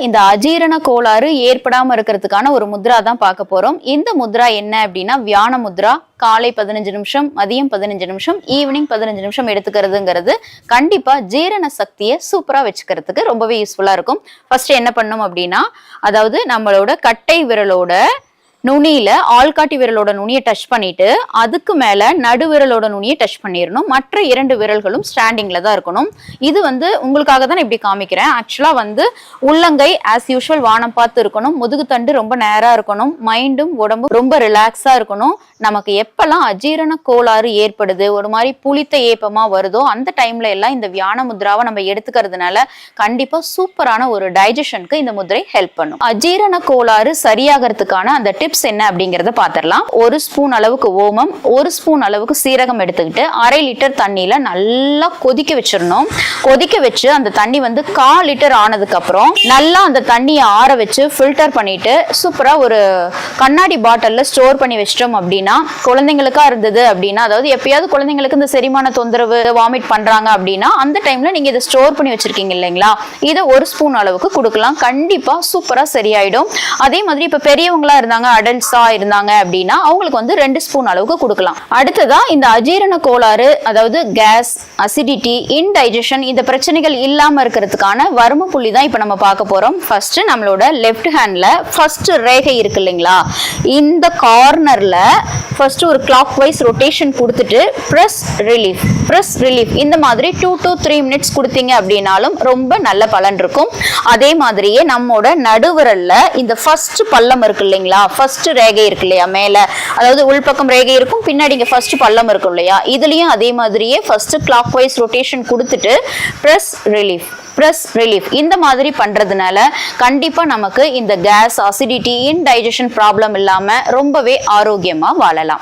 இந்த அஜீரண கோளாறு ஏற்படாம இருக்கிறதுக்கான ஒரு முத்ரா தான் பார்க்க போறோம். இந்த முத்ரா என்ன அப்படின்னா வியான முத்ரா. காலை 15 நிமிஷம், மதியம் 15 நிமிஷம், ஈவினிங் 15 நிமிஷம் எடுத்துக்கிறதுங்கிறது கண்டிப்பா ஜீரண சக்தியை சூப்பரா வச்சுக்கிறதுக்கு ரொம்பவே யூஸ்ஃபுல்லா இருக்கும். ஃபர்ஸ்ட் என்ன பண்ணும் அப்படின்னா, அதாவது நம்மளோட கட்டை விரலோட நுனியில ஆள்காட்டி விரலோட நுனியை டச் பண்ணிட்டு அதுக்கு மேல நடு விரலோட நுனியை டச் பண்ணிடணும். மற்ற 2 விரல்களும் ஸ்டாண்டிங்ல தான் இருக்கணும். இது உங்களுக்காக தான் இப்படி காமிக்கிறேன். ஆக்சுவலா உள்ளங்கை ஆஸ் யூஷுவல் வானம் பார்த்து இருக்கணும். முதுகு தண்டு ரொம்ப நேரா இருக்கணும். மைண்டும் உடம்பும் ரொம்ப ரிலாக்ஸா இருக்கணும். நமக்கு எப்பெல்லாம் அஜீரண கோளாறு ஏற்படுது, ஒரு மாதிரி புளித்த ஏப்பமா வருதோ அந்த டைம்ல எல்லாம் இந்த வியான முத்ராவை நம்ம எடுத்துக்கிறதுனால கண்டிப்பா சூப்பரான ஒரு டைஜஷனுக்கு இந்த முத்ரை ஹெல்ப் பண்ணும். அஜீரண கோளாறு சரியாகிறதுக்கான அந்த டிப்ஸ் என்ன அப்படிங்கறத பாத்திரலாம். 1 ஸ்பூன் அளவுக்கு ஓமம், 1 ஸ்பூன் அளவுக்கு சீரகம் எடுத்துக்கிட்டு 1/2 லிட்டர் தண்ணியில நல்லா கொதிக்க வச்சிடணும். கொதிக்க வச்சு அந்த தண்ணி 1/4 லிட்டர் ஆனதுக்கு அப்புறம் நல்லா அந்த தண்ணியை ஆற வச்சு ஃபில்டர் பண்ணிட்டு சூப்பரா ஒரு கண்ணாடி பாட்டில்ல ஸ்டோர் பண்ணி வச்சிட்டோம் அப்படின்னா, குழந்தைங்களுக்கா இருந்தது அப்படின்னா, அதாவது எப்பயாவது குழந்தைங்களுக்கு இந்த செரிமான தொந்தரவு, வாமிட் பண்றாங்க அப்படின்னா அந்த டைம்ல நீங்க இதை ஸ்டோர் பண்ணி வச்சிருக்கீங்க இல்லைங்களா, இதை 1 ஸ்பூன் அளவுக்கு கொடுக்கலாம். கண்டிப்பா சூப்பரா சரியாயிடும். அதே மாதிரி இப்ப பெரியவங்களா இருந்தாங்க, அடல்ட்ஸா இருந்தாங்க அப்படின்னா அவங்களுக்கு 2 ஸ்பூன் அளவுக்கு கொடுக்கலாம். அடுத்ததா இந்த அஜீரண கோளாறு, அதாவது கேஸ், அசிடிட்டி, இன்டைஜஷன், இந்த பிரச்சனைகள் இல்லாம இருக்கிறதுக்கான வரும புள்ளி தான் இப்ப நம்ம பார்க்க போறோம். ஃபர்ஸ்ட் நம்மளோட லெஃப்ட் ஹேண்ட்ல ஃபர்ஸ்ட் ரேகை இருக்கு இல்லைங்களா, இந்த கார்னர்ல ஃபர்ஸ்ட் ஒரு கிளாக் வைஸ் ரொட்டேஷன் கொடுத்துட்டு பிரஸ் ரிலீஃப் இந்த மாதிரி 2 to 3 மினிட்ஸ் கொடுத்தீங்க அப்படின்னாலும் ரொம்ப நல்ல பலன் இருக்கும். அதே மாதிரியே நம்மோட நடுவிரல்ல இந்த ஃபர்ஸ்ட் பள்ளம் இருக்கு இல்லைங்களா, ஃபர்ஸ்ட் ரேகை இருக்கு இல்லையா மேல, அதாவது உள்பக்கம் ரேகை இருக்கும், பின்னாடி இங்க ஃபர்ஸ்ட் பள்ளம் இருக்கும் இல்லையா, இதுலயும் அதே மாதிரியே ஃபர்ஸ்ட் கிளாக் வைஸ் ரொட்டேஷன் கொடுத்துட்டு பிரஸ் ரிலீஃப் இந்த மாதிரி பண்றதுனால கண்டிப்பா நமக்கு இந்த கேஸ், அசிடிட்டி, இன்டைஜஷன் ப்ராப்ளம் இல்லாம ரொம்பவே ஆரோக்கியமா வாழலாம்.